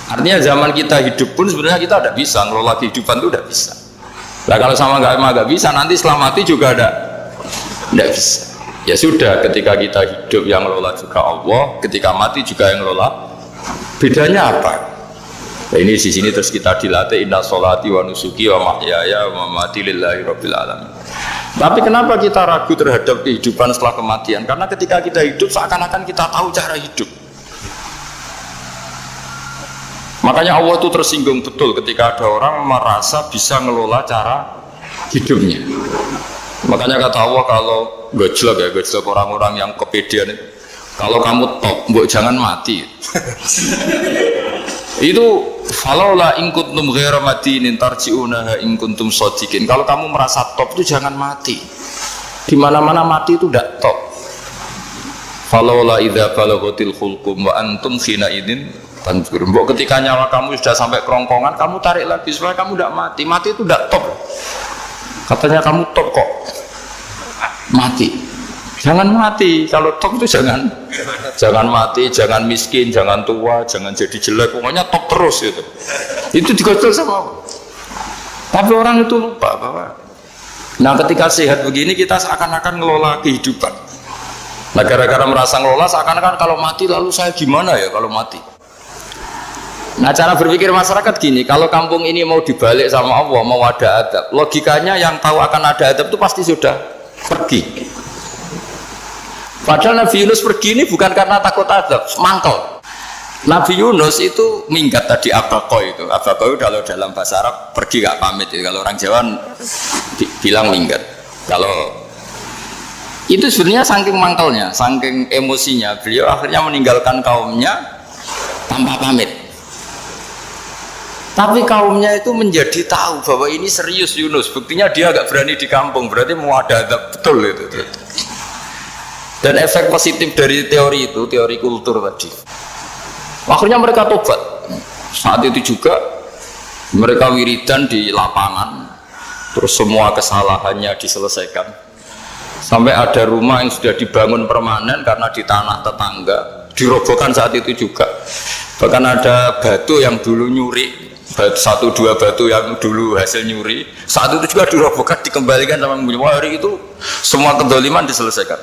Artinya zaman kita hidup pun sebenarnya kita tidak bisa ngelola kehidupan itu, tidak bisa. Nah kalau sama nggak bisa, nanti setelah mati juga tidak bisa. Ya sudah, ketika kita hidup yang ngelola juga Allah, ketika mati juga yang ngelola. Bedanya apa? Nah, ini di sini terus kita dilatih inna sholati wa nusuki wa mahyaya wa mamati lillahi rabbil alamin. Tapi kenapa kita ragu terhadap kehidupan setelah kematian? Karena ketika kita hidup seakan-akan kita tahu cara hidup. Makanya Allah itu tersinggung betul ketika ada orang merasa bisa ngelola cara hidupnya. Makanya kata Allah, kalau gojlok orang-orang yang kepedean itu, kalau kamu top, mbok jangan mati. Itu falaula in kuntum ghairu madinin tarji'unaha in kuntum shadiqin. Kalau kamu merasa top itu jangan mati. Di mana-mana mati itu tidak top. Falaula idza balaghatil khulqum wa antum khina idin tanzur. Mbok ketika nyawa kamu sudah sampai kerongkongan, kamu tarik lagi supaya kamu tidak mati. Mati itu tidak top. Katanya kamu top kok mati. Jangan mati. Kalau top itu jangan mati, jangan miskin, jangan tua, jangan jadi jelek. Pokoknya top terus itu. Itu digocol sama Allah. Tapi orang itu lupa bahwa nah ketika sehat begini kita seakan-akan ngelola kehidupan. Nah gara-gara merasa ngelola seakan-akan kalau mati lalu saya gimana ya kalau mati. Nah cara berpikir masyarakat gini, kalau kampung ini mau dibalik sama Allah, mau ada adab, logikanya yang tahu akan ada adab itu pasti sudah pergi. Padahal Nabi Yunus pergi ini bukan karena takut adab, mangkel. Nabi Yunus itu minggat tadi abaqo itu. Abaqo itu kalau dalam bahasa Arab pergi gak pamit itu. Kalau orang Jawa bilang minggat. Kalau itu sebenarnya saking mangkelnya, saking emosinya, beliau akhirnya meninggalkan kaumnya tanpa pamit. Tapi kaumnya itu menjadi tahu bahwa ini serius Yunus. Buktinya dia agak berani di kampung. Berarti mau ada adab betul itu. Dan efek positif dari teori itu, teori kultur tadi. Akhirnya mereka tobat. Saat itu juga mereka wiridan di lapangan. Terus semua kesalahannya diselesaikan. Sampai ada rumah yang sudah dibangun permanen karena di tanah tetangga. Dirobohkan saat itu juga. Bahkan ada batu yang dulu nyuri. Satu dua batu yang dulu hasil nyuri saat itu juga dirobohkan, dikembalikan sama penghuni. Hari itu semua kedoliman diselesaikan.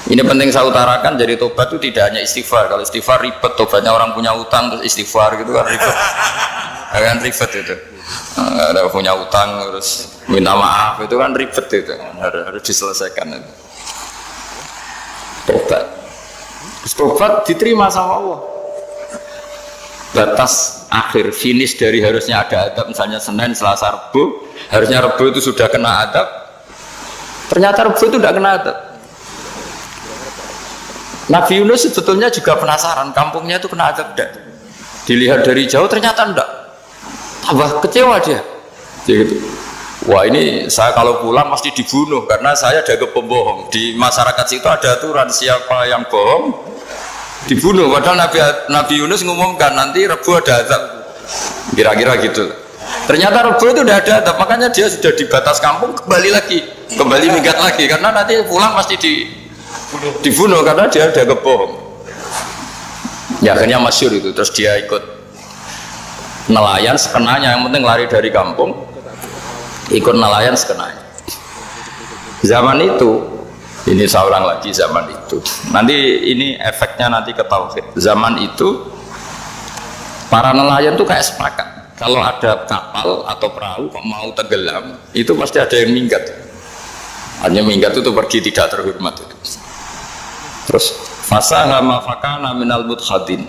Ini penting saya utarakan, jadi tobat itu tidak hanya istighfar. Kalau istighfar ribet, tobatnya orang punya utang terus istighfar gitu kan ribet. Kan ribet itu. Ada punya utang terus minta maaf itu kan ribet itu. Harus diselesaikan itu. Tobat diterima sama Allah. Batas akhir finish dari harusnya ada adab, misalnya Senin, Selasa, Rabu, harusnya Rabu itu sudah kena adab, ternyata Rabu itu tidak kena adab. Nabi Yunus sebetulnya juga penasaran kampungnya itu kena adab tidak, dilihat dari jauh ternyata tidak, tambah kecewa dia gitu. Wah ini saya kalau pulang pasti dibunuh karena saya jaga pembohong. Di masyarakat situ ada aturan siapa yang bohong dibunuh. Padahal Nabi Yunus ngumumkan nanti Rebu ada azab, kira-kira gitu. Ternyata Rebu itu udah ada azab, makanya dia sudah di batas kampung kembali minggat lagi karena nanti pulang pasti dibunuh karena dia ada kebohong. Ya akhirnya masyhur itu, terus dia ikut nelayan sekenanya, yang penting lari dari kampung, ikut nelayan sekenanya. Zaman itu ini seorang lagi zaman itu. Nanti ini efeknya nanti ke tauhid. Zaman itu para nelayan tuh kayak sepakat. Kalau ada kapal atau perahu kok mau tenggelam, itu pasti ada yang minggat. Hanya minggat itu pergi tidak terhormat itu. Terus fasahama fakana minal mudkhadin.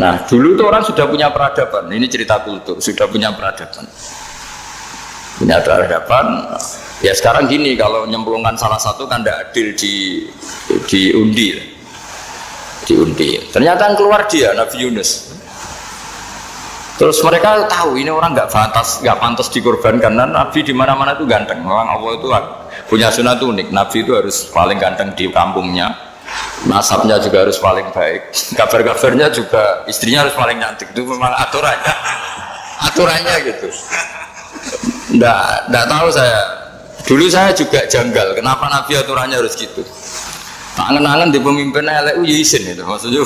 Nah, dulu tuh orang sudah punya peradaban. Ini cerita kultur, sudah punya peradaban. Punya peradaban. Ya sekarang gini, kalau nyemplungkan salah satu kan tidak adil diundi. Ternyata yang keluar dia Nabi Yunus. Terus mereka tahu ini orang nggak pantas dikorbankan karena Nabi di mana-mana itu ganteng. Memang Allah itu punya sunat unik. Nabi itu harus paling ganteng di kampungnya. Nasabnya juga harus paling baik. Kabar-kabarnya juga istrinya harus paling cantik. Itu memang aturannya gitu. Nggak tahu saya. Dulu saya juga janggal, kenapa Nabi aturannya harus gitu. Tak angen-angen di pemimpin elek ya isin itu maksudnya.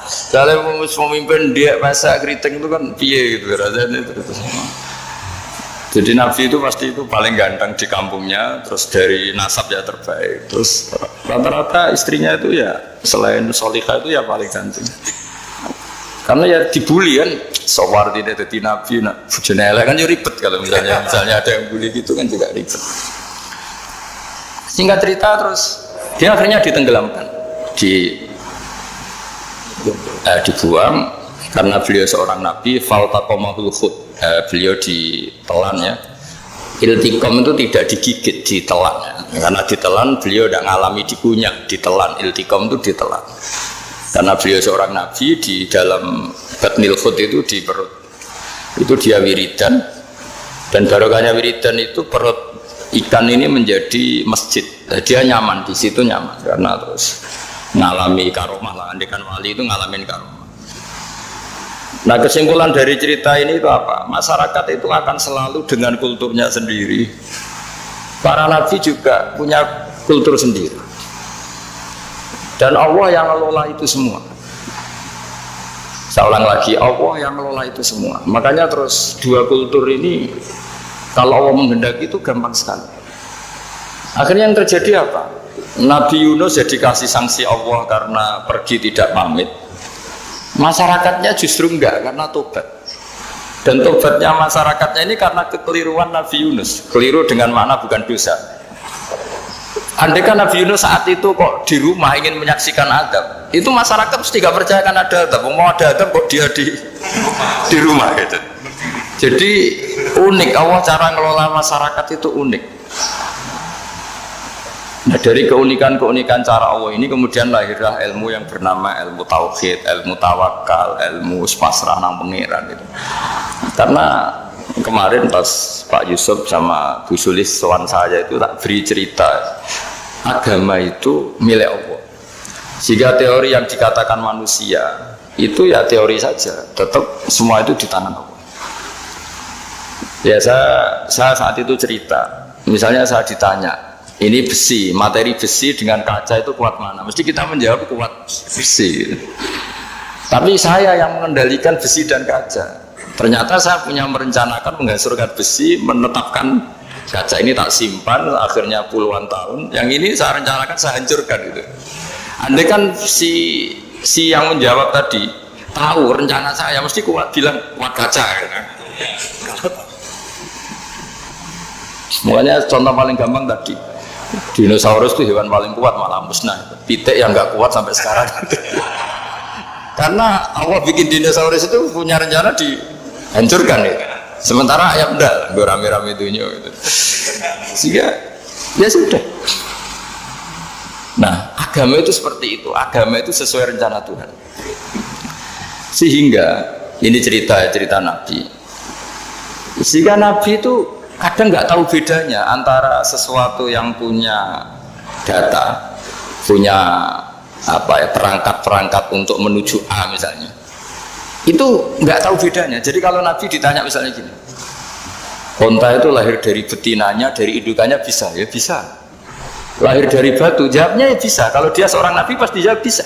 Misalnya pemimpin dia masak keriting itu kan piye gitu rasanya itu. Jadi Nabi itu pasti itu paling ganteng di kampungnya, terus dari nasab ya terbaik, terus rata-rata istrinya itu ya selain solihah itu ya paling ganteng. Karena ya dibully kan, sowar tidak jadi Nabi, bujane elek kan ya ribet kalau misalnya ada yang bully gitu kan juga ribet. Singkat cerita terus dia akhirnya ditenggelamkan, dibuang karena beliau seorang nabi. Faltaqamahul khut, beliau ditelan ya. Iltiqam itu tidak digigit, ditelan ya. Karena ditelan beliau tidak mengalami dikunyah, ditelan. Iltiqam itu ditelan. Karena beliau seorang nabi, di dalam batnil khut itu di perut itu dia wiridan, dan barokahnya wiridan itu perut ikan ini menjadi masjid. Dia nyaman di situ, nyaman karena terus ngalami karomah lah. Andekan wali itu ngalamin karomah. Nah, kesimpulan dari cerita ini itu apa? Masyarakat itu akan selalu dengan kulturnya sendiri. Para nabi juga punya kultur sendiri. Dan Allah yang ngelola itu semua. Saya ulang lagi, Allah yang ngelola itu semua. Makanya terus dua kultur ini kalau Allah menghendaki itu gampang sekali. Akhirnya yang terjadi apa? Nabi Yunus jadi kasih sanksi Allah karena pergi tidak pamit. Masyarakatnya justru enggak, karena tobat. Dan tobatnya masyarakatnya ini karena kekeliruan Nabi Yunus. Keliru dengan makna bukan dosa. Andai kan Nabi Yunus saat itu kok di rumah ingin menyaksikan adab, itu masyarakat mesti gak percaya kan ada adab. Mau ada adab kok dia di rumah gitu. Jadi unik, Allah cara ngelola masyarakat itu unik. Nah, dari keunikan-keunikan cara Allah ini kemudian lahirlah ilmu yang bernama ilmu tauhid, ilmu tawakal, ilmu pasrah nang pangeran itu. Karena kemarin pas Pak Yusuf sama Bu Sulis sowan saya itu tak beri cerita agama itu milik Allah. Jika teori yang dikatakan manusia itu ya teori saja, tetap semua itu di tangan Allah. Ya saya saat itu cerita, misalnya saya ditanya, ini besi, materi besi dengan kaca itu kuat mana? Mesti kita menjawab kuat besi. Tapi saya yang mengendalikan besi dan kaca. Ternyata saya punya merencanakan menghancurkan besi, menetapkan kaca ini tak simpan, akhirnya puluhan tahun. Yang ini saya rencanakan saya hancurkan itu. Andai kan si yang menjawab tadi tahu rencana saya, mesti kuat bilang kuat kaca. Makanya contoh paling gampang tadi, dinosaurus itu hewan paling kuat malah musnah. Pitik yang nggak kuat sampai sekarang. Karena Allah bikin dinosaurus itu punya rencana dihancurkan ya. Sementara ayam enggak, gue rame-rame itunya gitu. Sehingga ya sudah. Nah, agama itu seperti itu. Agama itu sesuai rencana Tuhan. Sehingga ini cerita Nabi. Sehingga Nabi itu kadang nggak tahu bedanya antara sesuatu yang punya data, punya perangkat-perangkat untuk menuju A misalnya, itu nggak tahu bedanya. Jadi kalau Nabi ditanya misalnya gini, onta itu lahir dari betinanya, dari indukannya bisa? Ya bisa. Lahir dari batu, jawabnya ya bisa. Kalau dia seorang Nabi pasti jawab bisa.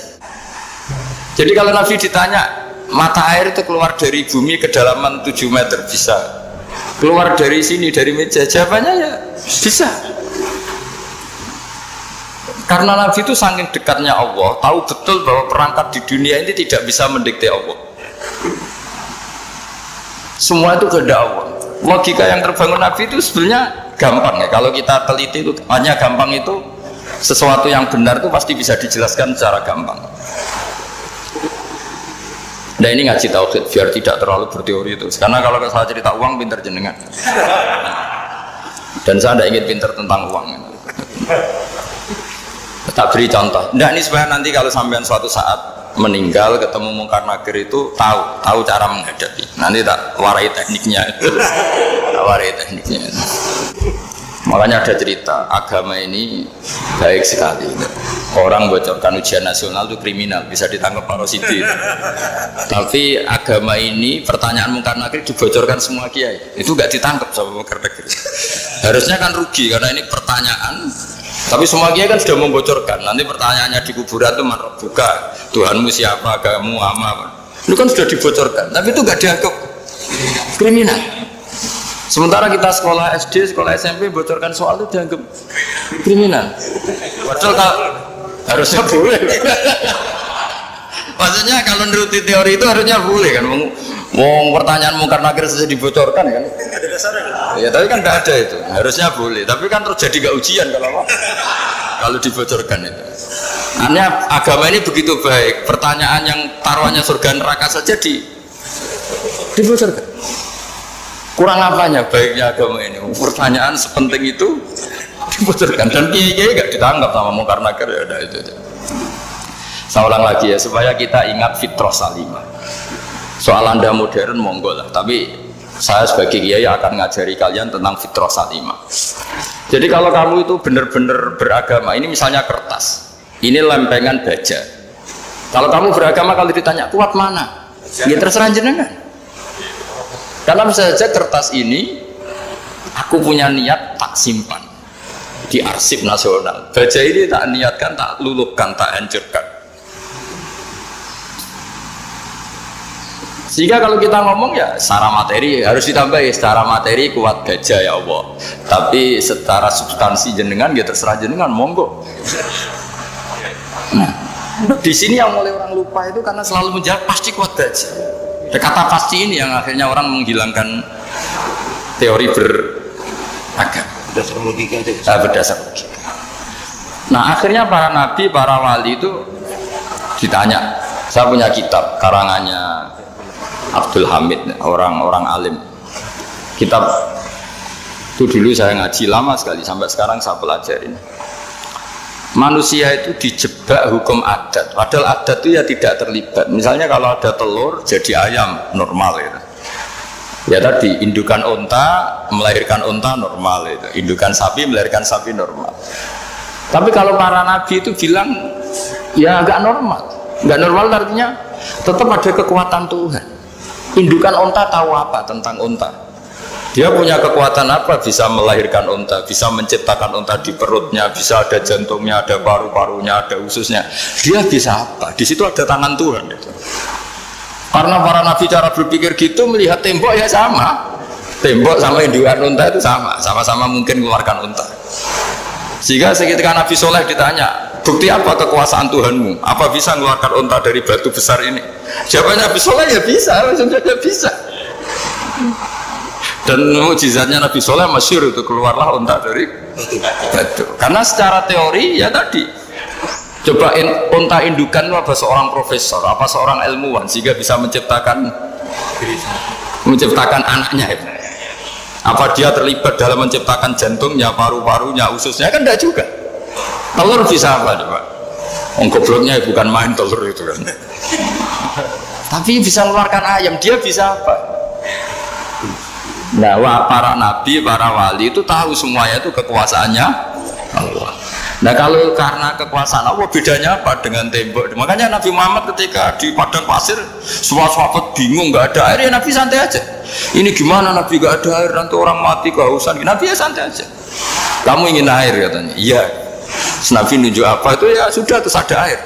Jadi kalau Nabi ditanya, mata air itu keluar dari bumi kedalaman 7 meter, bisa. Keluar dari sini, dari meja, jawabannya ya bisa. Karena Nabi itu saking dekatnya Allah, tahu betul bahwa perangkat di dunia ini tidak bisa mendikte Allah. Semua itu kehendak Allah. Logika yang terbangun Nabi itu sebenarnya gampang ya. Kalau kita teliti itu hanya gampang, itu sesuatu yang benar itu pasti bisa dijelaskan secara gampang. Nah ini ngaji tauhid biar tidak terlalu berteori itu. Karena kalau saya cerita uang pinter jenengan. Dan saya tidak ingin pinter tentang uang. Tak beri contoh. Nah ini supaya nanti kalau sampean suatu saat meninggal ketemu mungkar nakir itu tahu cara menghadapi. Nanti tak warai tekniknya. Makanya ada cerita agama ini baik sekali. Orang bocorkan ujian nasional itu kriminal, bisa ditangkap Pak Rosidi. Tapi agama ini pertanyaan mungkar nakir dibocorkan semua kiai, itu nggak ditangkap sama mungkar nakir. Harusnya kan rugi karena ini pertanyaan Tapi semua kiai kan sudah membocorkan. Nanti pertanyaannya di kuburan itu buka Tuhanmu siapa, agamamu apa. Itu kan sudah dibocorkan. Tapi itu nggak dianggap kriminal. Sementara kita sekolah SD, sekolah SMP bocorkan soal itu dianggap kriminal. Padahal harusnya boleh. Maksudnya kalau menuruti teori itu harusnya boleh kan. Mau pertanyaan mungkar nakir saja dibocorkan kan? Ada dasarnya. Ya tapi kan tidak ada itu. Harusnya boleh. Tapi kan terjadi nggak ujian kalau dibocorkan itu. Artinya agama ini begitu baik. Pertanyaan yang taruhannya surga neraka saja dibocorkan. Kurang apanya baiknya agama ini? Pertanyaan sepenting itu dibocorkan dan kiai nggak ditangkap sama mungkar nakir ya udah itu. Saya ulang lagi ya supaya kita ingat fitrah salimah. Soal Anda modern monggo lah, tapi saya sebagai kiai akan ngajari kalian tentang fitrah salimah. Jadi kalau kamu itu benar-benar beragama, ini misalnya kertas, ini lempengan baja. Kalau kamu beragama kalau ditanya kuat mana, ya terserah jenengan. Karena bisa saja kertas ini aku punya niat tak simpan di arsip nasional. Baja ini tak niatkan, tak luluhkan, tak hancurkan. Sehingga kalau kita ngomong ya secara materi harus ditambah ya, secara materi kuat gajah ya Allah. Tapi secara substansi jenengan ya terserah jenengan monggo. Nah, di sini yang mulai orang lupa itu karena selalu menjawab pasti kuat gajah. Kata pasti ini yang akhirnya orang menghilangkan teori beragama. Berdasar logika itu. Berdasar logika. Nah akhirnya para nabi, para wali itu ditanya. Saya punya kitab karangannya Abdul Hamid, orang alim. Kitab itu dulu saya ngaji lama sekali, sampai sekarang saya pelajarin. Manusia itu dijebak hukum adat, padahal adat itu ya tidak terlibat. Misalnya kalau ada telur jadi ayam normal itu. Ya tadi indukan unta melahirkan unta normal itu, indukan sapi melahirkan sapi normal. Tapi kalau para nabi itu bilang ya nggak normal, nggak normal artinya tetap ada kekuatan Tuhan. Indukan unta tahu apa tentang unta? Dia punya kekuatan apa? Bisa melahirkan unta, bisa menciptakan unta di perutnya, bisa ada jantungnya, ada paru-parunya, ada ususnya. Dia bisa apa? Di situ ada tangan Tuhan. Gitu. Karena para nabi cara berpikir gitu melihat tembok ya sama. Tembok sama indukan unta itu sama, sama-sama mungkin mengeluarkan unta. Sehingga ketika Nabi Soleh ditanya, bukti apa kekuasaan Tuhanmu? Apa bisa mengeluarkan unta dari batu besar ini? Jawabannya Nabi Soleh ya bisa, langsung saja bisa. Dan mukjizatnya Nabi Soleh masyhur itu keluarlah unta dari batu. Karena secara teori ya tadi, coba unta indukan itu apa seorang profesor, apa seorang ilmuwan sehingga bisa menciptakan anaknya itu. Apa dia terlibat dalam menciptakan jantungnya, paru-parunya, ususnya? Kan enggak juga. Telur bisa apa coba? Gobloknya bukan main telur itu kan. Tapi bisa mengeluarkan ayam, dia bisa apa? Nah, para nabi, para wali itu tahu semuanya itu kekuasaannya Allah. Nah, kalau karena kekuasaan Allah bedanya apa dengan tembok? Makanya Nabi Muhammad ketika di padang pasir semua sahabat bingung, nggak ada air, ya Nabi santai aja. Ini gimana Nabi nggak ada air, nanti orang mati kehausan. Nabi ya santai aja. Kamu ingin air katanya? Iya. Nabi nunjuk apa itu ya sudah, terus ada air.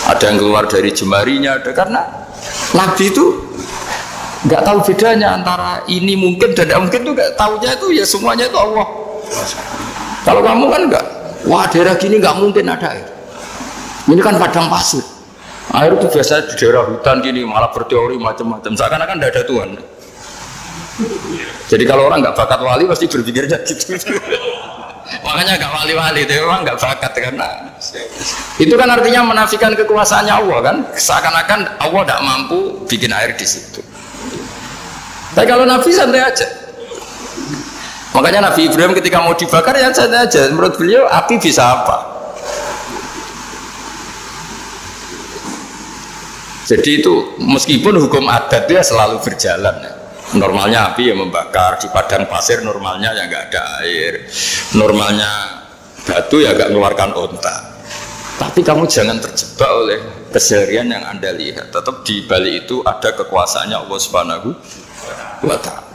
Ada yang keluar dari jemarinya, ada karena Nabi itu nggak tahu bedanya antara ini mungkin dan tidak mungkin tuh, nggak tahunya itu ya semuanya itu Allah. Kalau kamu kan nggak, wah daerah gini nggak mungkin ada air. Ini kan padang pasir. Air itu biasanya di daerah hutan gini malah berteori macam-macam. Seakan-akan tidak ada Tuhan. Jadi kalau orang nggak bakat wali pasti berpikirnya gitu. Makanya nggak wali-wali itu orang nggak bakat karena itu kan artinya menafikan kekuasaannya Allah kan. Seakan-akan Allah tidak mampu bikin air di situ. Tapi kalau Nabi santai aja. Makanya Nabi Ibrahim ketika mau dibakar ya santai aja. Menurut beliau api bisa apa? Jadi itu meskipun hukum adat dia selalu berjalan. Normalnya api yang membakar di padang pasir, normalnya ya nggak ada air. Normalnya batu ya nggak mengeluarkan unta. Tapi kamu jangan terjebak oleh keseharian yang Anda lihat. Tetap di balik itu ada kekuasaannya Allah Subhanahu wa Ta'ala.